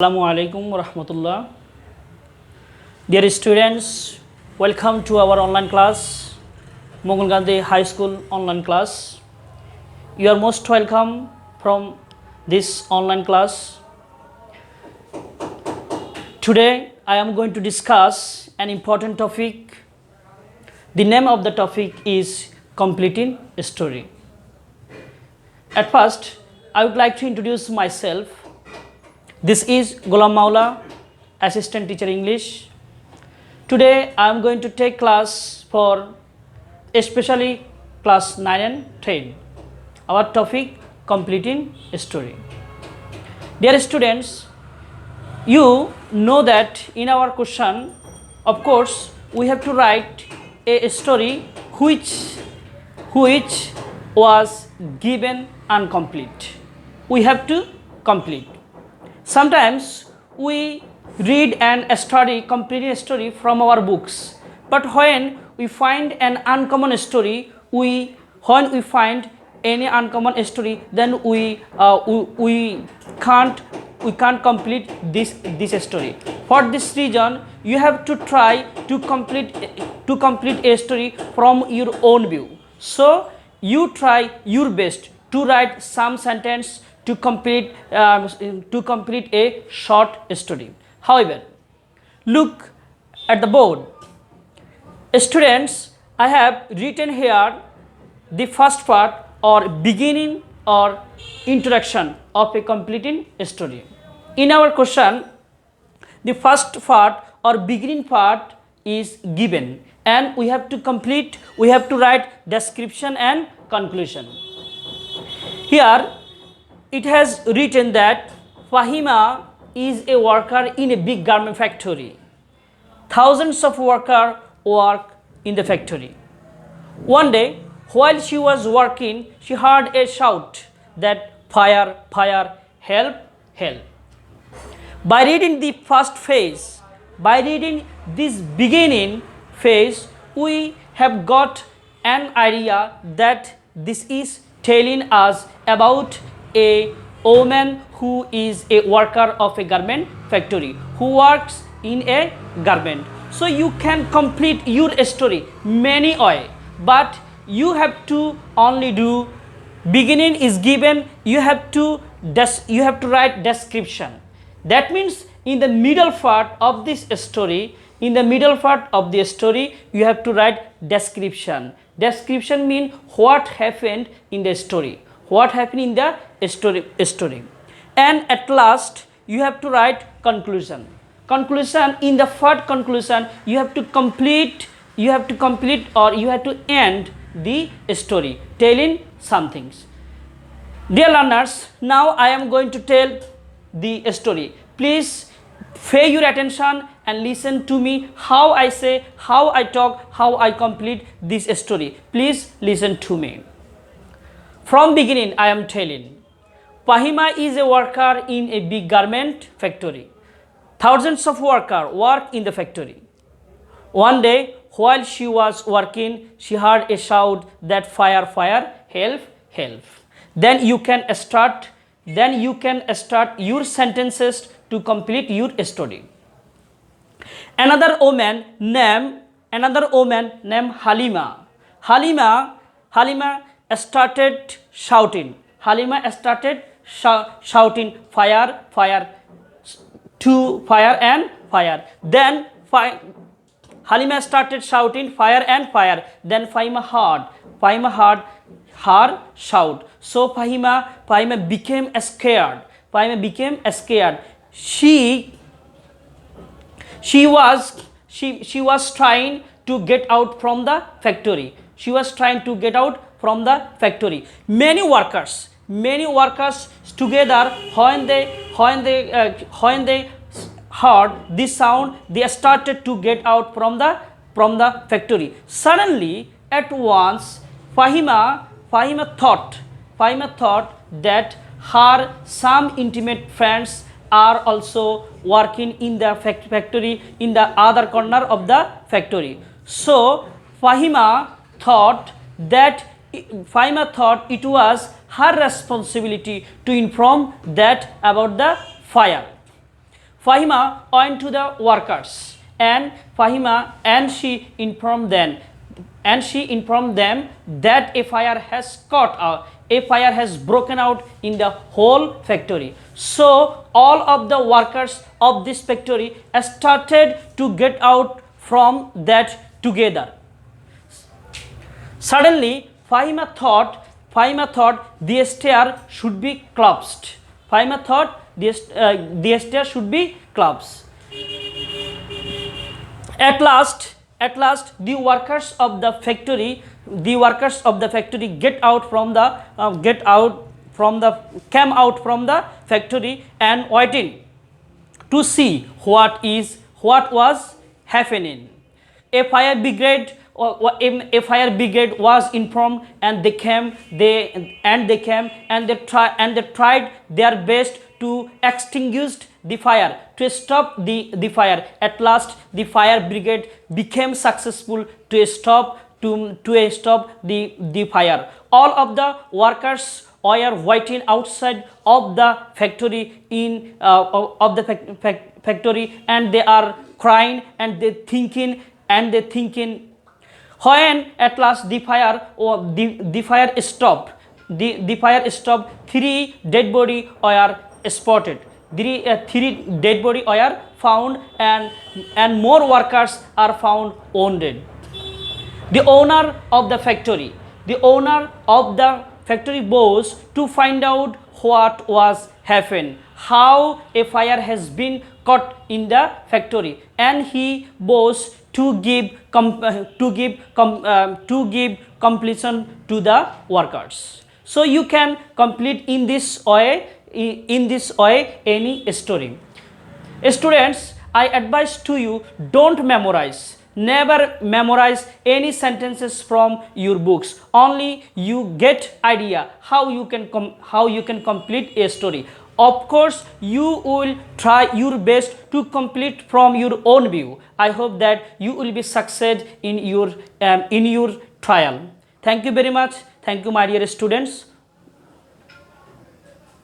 Assalamu alaikum warahmatullah. Dear students, welcome to our online class, Mangalkandi High School online class. You are most welcome from this online class. Today I am going to discuss an important topic. The name of the topic is completing a story. At first, I would like to introduce myself. This is Golam Mawla, Assistant Teacher English. Today I am going to take class for especially class 9 and 10. Our topic completing a story. Dear students, you know that in our question, of course, we have to write a story which was given incomplete. We have to complete. Sometimes we read and study completing a story from our books, but when we find an uncommon story, when we find any uncommon story, then we can't complete this story. For this reason, you have to try to complete a story from your own view. So you try your best to write some sentence to complete a short story. However, look at the board. Students, I have written here the first part or beginning or introduction of a completing story. In our question, the first part or beginning part is given and we have to write description and conclusion. Here it has written that Fahima is a worker in a big garment factory. Thousands of workers work in the factory. One day, while she was working, she heard a shout that fire, fire, help, help. By reading the first phase, by reading this beginning phase, we have got an idea that this is telling us about a woman who is a worker of a garment factory, who works in a garment. So you can complete your story many way, but you have to only do beginning is given, you have to write description. That means in the middle part of this story, you have to write description. Description means what happened in the story. What happened in the story. And at last, you have to write conclusion. Conclusion, in the third conclusion, you have to complete or you have to end the story, telling some things. Dear learners, now I am going to tell the story. Please pay your attention and listen to me how I say, how I talk, how I complete this story. Please listen to me. From beginning, I am telling, Fahima is a worker in a big garment factory. Thousands of workers work in the factory. One day, while she was working, she heard a shout that fire, fire, help, help. Then you can start your sentences to complete your story. Another woman named Halima. Halima started shouting. Shouting fire, fire, to fire and fire. Then Halima started shouting fire and fire. Then Fahima heard her shout. So Fahima became scared. She was trying to get out from the factory. Many workers together, when they heard this sound, they started to get out from the factory. Suddenly, at once, Fahima thought that her some intimate friends are also working in the factory in the other corner of the factory. So Fahima thought it was her responsibility to inform that about the fire. Fahima went to the workers, and she informed them that a fire has broken out in the whole factory. So all of the workers of this factory started to get out from that together. Suddenly, Fahima thought the stair should be collapsed. Fahima thought the stair should be collapsed. At last, the workers of the factory came out from the factory and waiting to see what was happening. A fire brigade was informed, and they tried their best to extinguish the fire, to stop the fire. At last, the fire brigade became successful to stop the fire. All of the workers were waiting outside of the factory and they are crying and they thinking. When at last the fire stopped, three dead bodies were spotted. Three dead bodies were found, and more workers are found wounded. The owner of the factory was to find out what was happened, how a fire has been caught in the factory, and he was to give completion to the workers. So you can complete in this way any story. Students, I advise to you, don't memorize. Never memorize any sentences from your books. Only you get idea how you can complete a story. Of course, you will try your best to complete from your own view. I hope that you will be succeed in your trial. Thank you very much. Thank you, my dear students.